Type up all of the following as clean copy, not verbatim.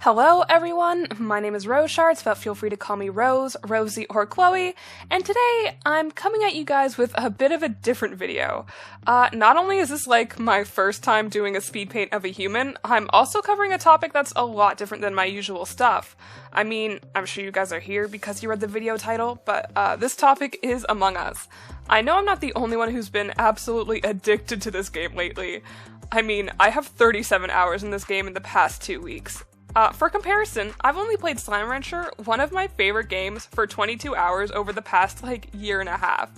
Hello everyone, my name is Rose Shards, but feel free to call me Rose, Rosie, or Chloe, and today I'm coming at you guys with a bit of a different video. Not only is this like my first time doing a speed paint of a human, I'm also covering a topic that's a lot different than my usual stuff. I mean, I'm sure you guys are here because you read the video title, but this topic is Among Us. I know I'm not the only one who's been absolutely addicted to this game lately. I mean, I have 37 hours in this game in the past 2 weeks. For comparison, I've only played Slime Rancher, one of my favorite games, for 22 hours over the past, year and a half.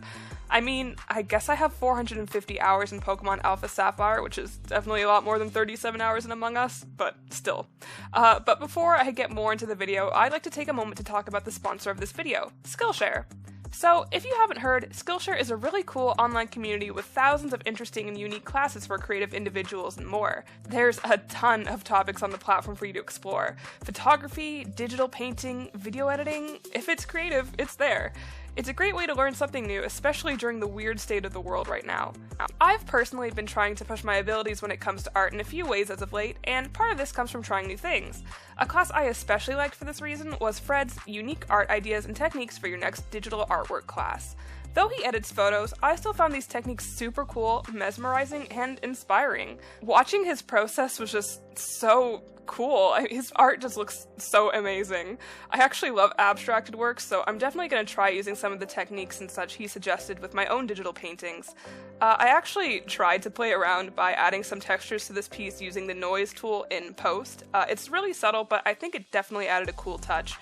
I mean, I guess I have 450 hours in Pokemon Alpha Sapphire, which is definitely a lot more than 37 hours in Among Us, but still. But before I get more into the video, I'd like to take a moment to talk about the sponsor of this video, Skillshare. So, if you haven't heard, Skillshare is a really cool online community with thousands of interesting and unique classes for creative individuals and more. There's a ton of topics on the platform for you to explore. Photography, digital painting, video editing, if it's creative, it's there. It's a great way to learn something new, especially during the weird state of the world right now. I've personally been trying to push my abilities when it comes to art in a few ways as of late, and part of this comes from trying new things. A class I especially liked for this reason was Fred's Unique Art Ideas and Techniques for Your Next Digital Artwork class. Though he edits photos, I still found these techniques super cool, mesmerizing, and inspiring. Watching his process was just so cool. His art just looks so amazing. I actually love abstracted work, so I'm definitely going to try using some of the techniques and such he suggested with my own digital paintings. I actually tried to play around by adding some textures to this piece using the noise tool in post. It's really subtle, but I think it definitely added a cool touch.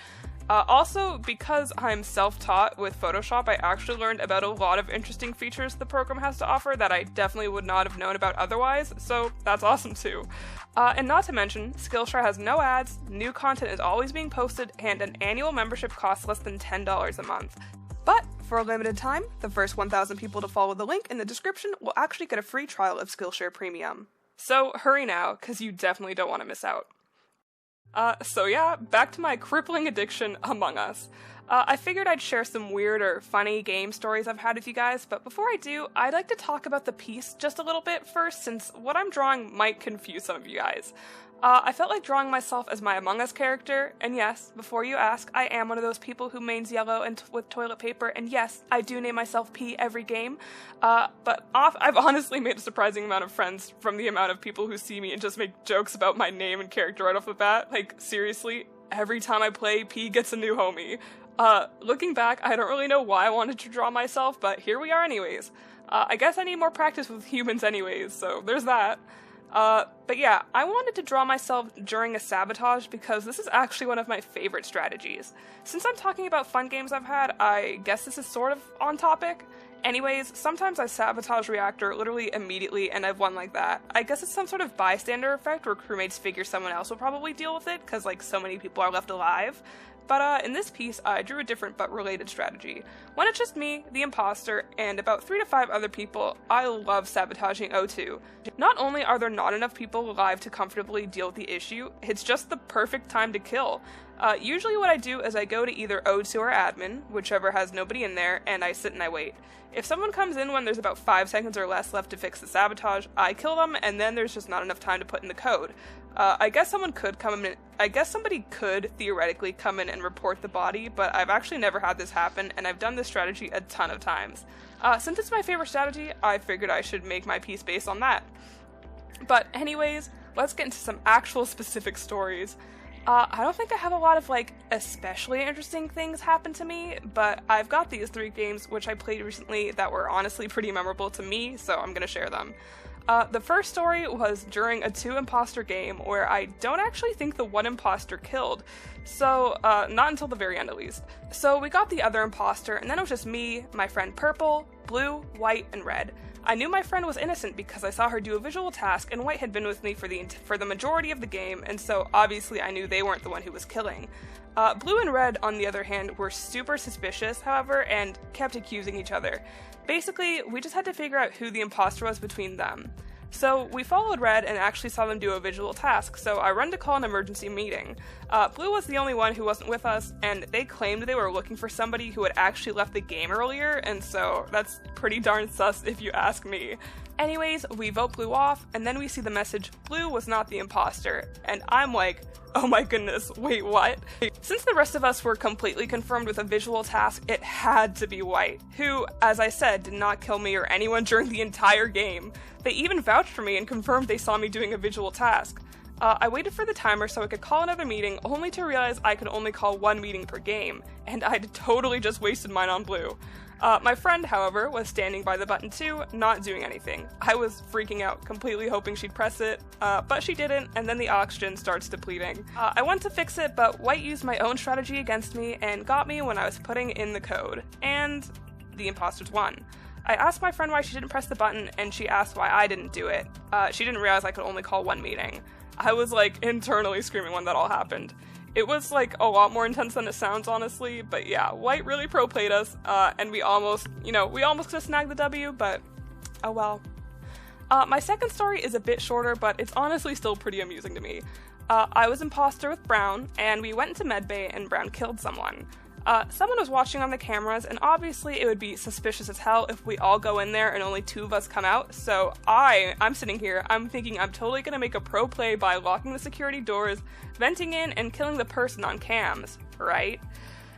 Also, because I'm self-taught with Photoshop, I actually learned about a lot of interesting features the program has to offer that I definitely would not have known about otherwise, so that's awesome too. And not to mention, Skillshare has no ads, new content is always being posted, and an annual membership costs less than $10 a month. But, for a limited time, the first 1,000 people to follow the link in the description will actually get a free trial of Skillshare Premium. So hurry now, because you definitely don't want to miss out. So yeah, back to my crippling addiction, Among Us. I figured I'd share some weird or funny game stories I've had with you guys, but before I do, I'd like to talk about the piece just a little bit first, since what I'm drawing might confuse some of you guys. I felt like drawing myself as my Among Us character, and yes, before you ask, I am one of those people who mains yellow and with toilet paper, and yes, I do name myself P every game, but I've honestly made a surprising amount of friends from the amount of people who see me and just make jokes about my name and character right off the bat. Like, seriously, every time I play, P gets a new homie. Looking back, I don't really know why I wanted to draw myself, but here we are anyways. I guess I need more practice with humans anyways, so there's that. But yeah, I wanted to draw myself during a sabotage because this is actually one of my favorite strategies. Since I'm talking about fun games I've had, I guess this is sort of on topic. Anyways, sometimes I sabotage reactor literally immediately and I've won like that. I guess it's some sort of bystander effect where crewmates figure someone else will probably deal with it because so many people are left alive. But in this piece, I drew a different but related strategy. When it's just me, the imposter, and about 3 to 5 other people, I love sabotaging O2. Not only are there not enough people alive to comfortably deal with the issue, it's just the perfect time to kill. Usually what I do is I go to either O2 or admin, whichever has nobody in there, and I sit and I wait. If someone comes in when there's about 5 seconds or less left to fix the sabotage, I kill them, and then there's just not enough time to put in the code. I guess somebody could theoretically come in and report the body, but I've actually never had this happen, and I've done this strategy a ton of times. Since it's my favorite strategy, I figured I should make my piece based on that. But anyways, let's get into some actual specific stories. I don't think I have a lot of, especially interesting things happen to me, but I've got these 3 games which I played recently that were honestly pretty memorable to me, so I'm gonna share them. The first story was during a 2 imposter game where I don't actually think the 1 imposter killed, so not until the very end at least. So we got the other imposter, and then it was just me, my friend Purple, Blue, White, and Red. I knew my friend was innocent because I saw her do a visual task, and White had been with me for the majority of the game, and so obviously I knew they weren't the one who was killing. Blue and Red, on the other hand, were super suspicious, however, and kept accusing each other. Basically, we just had to figure out who the imposter was between them. So we followed Red and actually saw them do a visual task, so I run to call an emergency meeting. Blue was the only one who wasn't with us, and they claimed they were looking for somebody who had actually left the game earlier, and so that's pretty darn sus if you ask me. Anyways, we vote blue off, and then we see the message, blue was not the imposter, and I'm like, oh my goodness, wait, what? Since the rest of us were completely confirmed with a visual task, it had to be White, who, as I said, did not kill me or anyone during the entire game. They even vouched for me and confirmed they saw me doing a visual task. I waited for the timer so I could call another meeting, only to realize I could only call one meeting per game, and I'd totally just wasted mine on blue. My friend, however, was standing by the button too, not doing anything. I was freaking out, completely hoping she'd press it, but she didn't, and then the oxygen starts depleting. I went to fix it, but White used my own strategy against me and got me when I was putting in the code, and the imposters won. I asked my friend why she didn't press the button, and she asked why I didn't do it. She didn't realize I could only call one meeting. I was like internally screaming when that all happened. It was like a lot more intense than it sounds, honestly, but yeah, White really pro-played us, and we almost could have snagged the W, but oh well. My second story is a bit shorter, but it's honestly still pretty amusing to me. I was imposter with Brown, and we went into medbay and Brown killed someone. Someone was watching on the cameras, and obviously it would be suspicious as hell if we all go in there and only two of us come out, so I'm sitting here, I'm thinking I'm totally gonna make a pro play by locking the security doors, venting in, and killing the person on cams, right?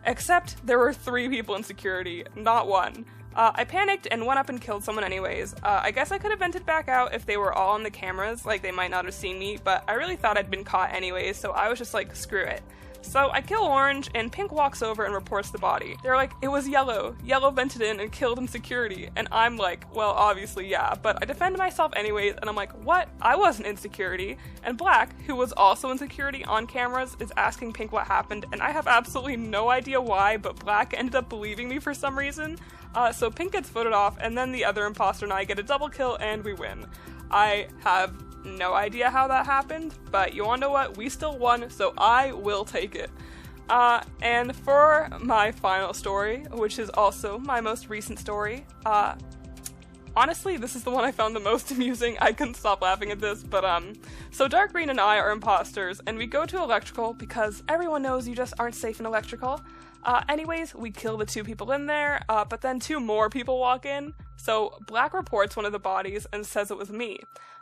Except there were 3 people in security, not 1. I panicked and went up and killed someone anyways. I guess I could have vented back out if they were all on the cameras, like they might not have seen me, but I really thought I'd been caught anyways, so I was just like, screw it. So I kill Orange, and Pink walks over and reports the body. They're like, it was Yellow. Yellow vented in and killed in security. And I'm like, well, obviously, yeah, but I defend myself anyways, and I'm like, what? I wasn't in security. And Black, who was also in security on cameras, is asking Pink what happened, and I have absolutely no idea why, but Black ended up believing me for some reason. So Pink gets voted off, and then the other imposter and I get a double kill, and we win. I have no idea how that happened, but you wanna know what? We still won, so I will take it. And for my final story, which is also my most recent story, honestly, this is the one I found the most amusing. I couldn't stop laughing at this, but so Dark Green and I are imposters, and we go to electrical because everyone knows you just aren't safe in electrical. Anyways, we kill the 2 people in there, but then 2 more people walk in, so Black reports one of the bodies and says it was me.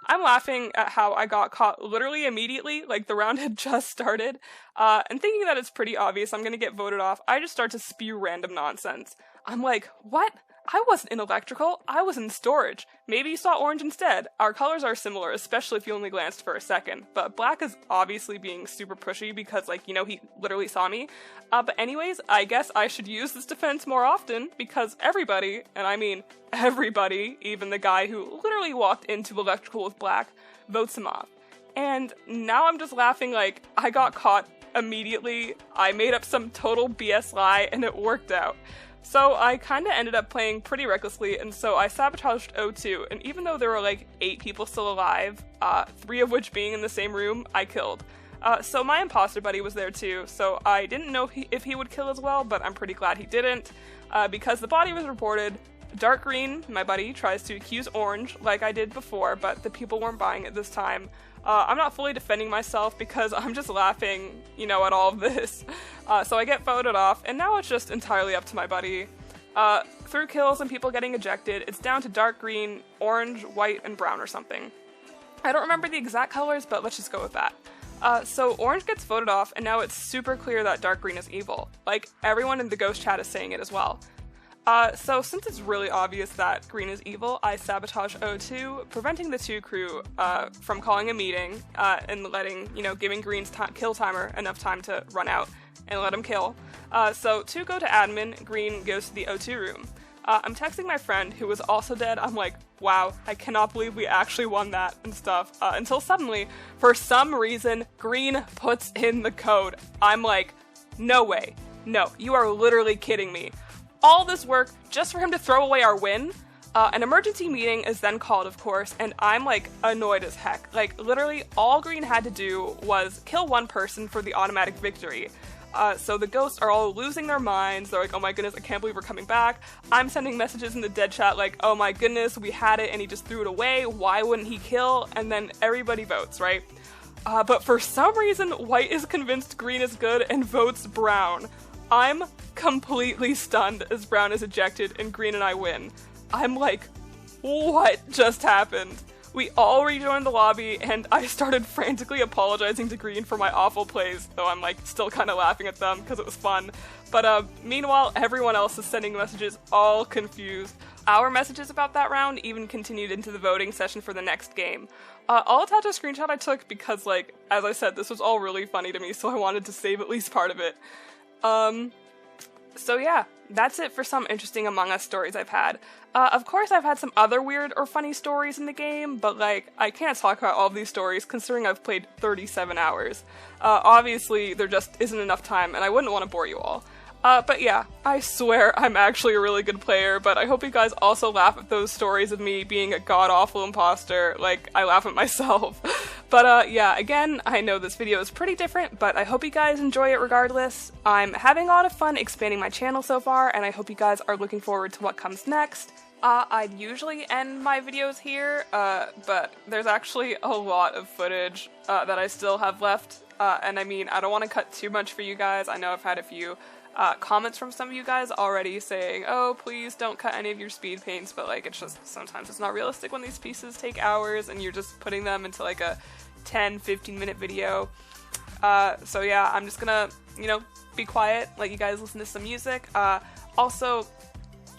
I'm laughing at how I got caught literally immediately, like the round had just started, and thinking that it's pretty obvious I'm gonna get voted off, I just start to spew random nonsense. I'm like, what? I wasn't in electrical, I was in storage. Maybe you saw Orange instead. Our colors are similar, especially if you only glanced for a second, but Black is obviously being super pushy because, like, you know, he literally saw me. But anyways, I guess I should use this defense more often because everybody, and I mean everybody, even the guy who literally walked into electrical with Black, votes him off. And now I'm just laughing like, I got caught immediately, I made up some total BS lie, and it worked out. So I kinda ended up playing pretty recklessly, and so I sabotaged O2, and even though there were like 8 people still alive, 3 of which being in the same room, I killed. So my imposter buddy was there too, so I didn't know if he would kill as well, but I'm pretty glad he didn't, because the body was reported. Dark Green, my buddy, tries to accuse Orange, like I did before, but the people weren't buying it this time. I'm not fully defending myself because I'm just laughing, you know, at all of this. So I get voted off, and now it's just entirely up to my buddy. Through kills and people getting ejected, it's down to Dark Green, Orange, White, and Brown or something. I don't remember the exact colors, but let's just go with that. So Orange gets voted off, and now it's super clear that Dark Green is evil. Like, everyone in the ghost chat is saying it as well. So since it's really obvious that Green is evil, I sabotage O2, preventing the 2 crew from calling a meeting and letting, you know, giving Green's kill timer enough time to run out and let him kill. So 2 go to admin, Green goes to the O2 room. I'm texting my friend who was also dead. I'm like, wow, I cannot believe we actually won that and stuff. Until suddenly, for some reason, Green puts in the code. I'm like, no way. No, you are literally kidding me. All this work just for him to throw away our win? An emergency meeting is then called, of course, and I'm like annoyed as heck. Like, literally all Green had to do was kill 1 person for the automatic victory. So the ghosts are all losing their minds. They're like, oh my goodness, I can't believe we're coming back. I'm sending messages in the dead chat like, oh my goodness, we had it and he just threw it away. Why wouldn't he kill? And then everybody votes, right? But for some reason, White is convinced Green is good and votes Brown. I'm completely stunned as Brown is ejected and Green and I win. I'm like, What just happened? We all rejoined the lobby, and I started frantically apologizing to Green for my awful plays, though I'm like still kind of laughing at them because it was fun. But meanwhile, everyone else is sending messages all confused. Our messages about that round even continued into the voting session for the next game. I'll attach a screenshot I took because, like, as I said, this was all really funny to me, so I wanted to save at least part of it. So yeah, that's it for some interesting Among Us stories I've had. Of course I've had some other weird or funny stories in the game, but like, I can't talk about all of these stories considering I've played 37 hours. Obviously there just isn't enough time and I wouldn't want to bore you all. But yeah, I swear I'm actually a really good player, but I hope you guys also laugh at those stories of me being a god-awful imposter, like I laugh at myself. But yeah, again, I know this video is pretty different, but I hope you guys enjoy it regardless. I'm having a lot of fun expanding my channel so far, and I hope you guys are looking forward to what comes next. I'd usually end my videos here, but there's actually a lot of footage that I still have left, and I mean, I don't want to cut too much for you guys. I know I've had a few comments from some of you guys already saying, oh, please don't cut any of your speed paints, but like, it's just, sometimes it's not realistic when these pieces take hours and you're just putting them into like a 10-15 minute video. So yeah, I'm just gonna, you know, be quiet, let you guys listen to some music. Also,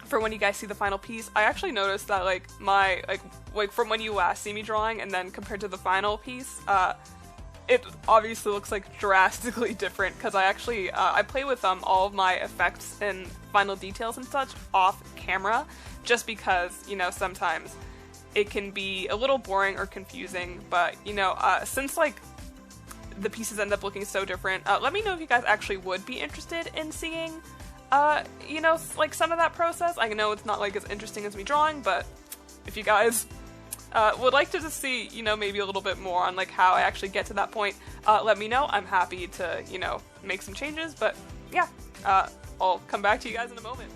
for when you guys see the final piece, I actually noticed that like my, like from when you last see me drawing and then compared to the final piece, it obviously looks like drastically different because I actually, I play with all of my effects and final details and such off camera just because, you know, sometimes it can be a little boring or confusing, but, you know, since like the pieces end up looking so different, let me know if you guys actually would be interested in seeing, you know, like some of that process. I know it's not like as interesting as me drawing, but if you guys would like to just see, you know, maybe a little bit more on like how I actually get to that point, let me know. I'm happy to, you know, make some changes, but yeah, I'll come back to you guys in a moment.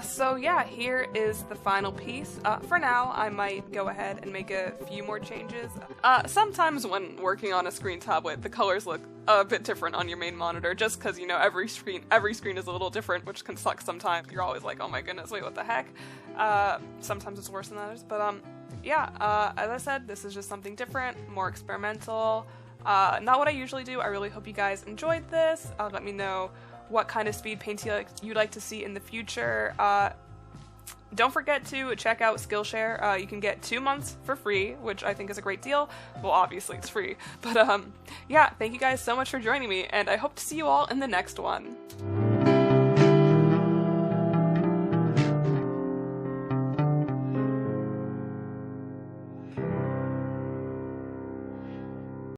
So yeah, here is the final piece. For now, I might go ahead and make a few more changes. Sometimes when working on a screen tablet, the colors look a bit different on your main monitor, just because, you know, every screen is a little different, which can suck sometimes. You're always like, oh my goodness, wait, what the heck? Sometimes it's worse than others, but yeah, as I said, this is just something different, more experimental. Not what I usually do. I really hope you guys enjoyed this. Let me know what kind of speed paints you'd like to see in the future. Don't forget to check out Skillshare. You can get 2 months for free, which I think is a great deal. Well, obviously it's free, but yeah, thank you guys so much for joining me, and I hope to see you all in the next one.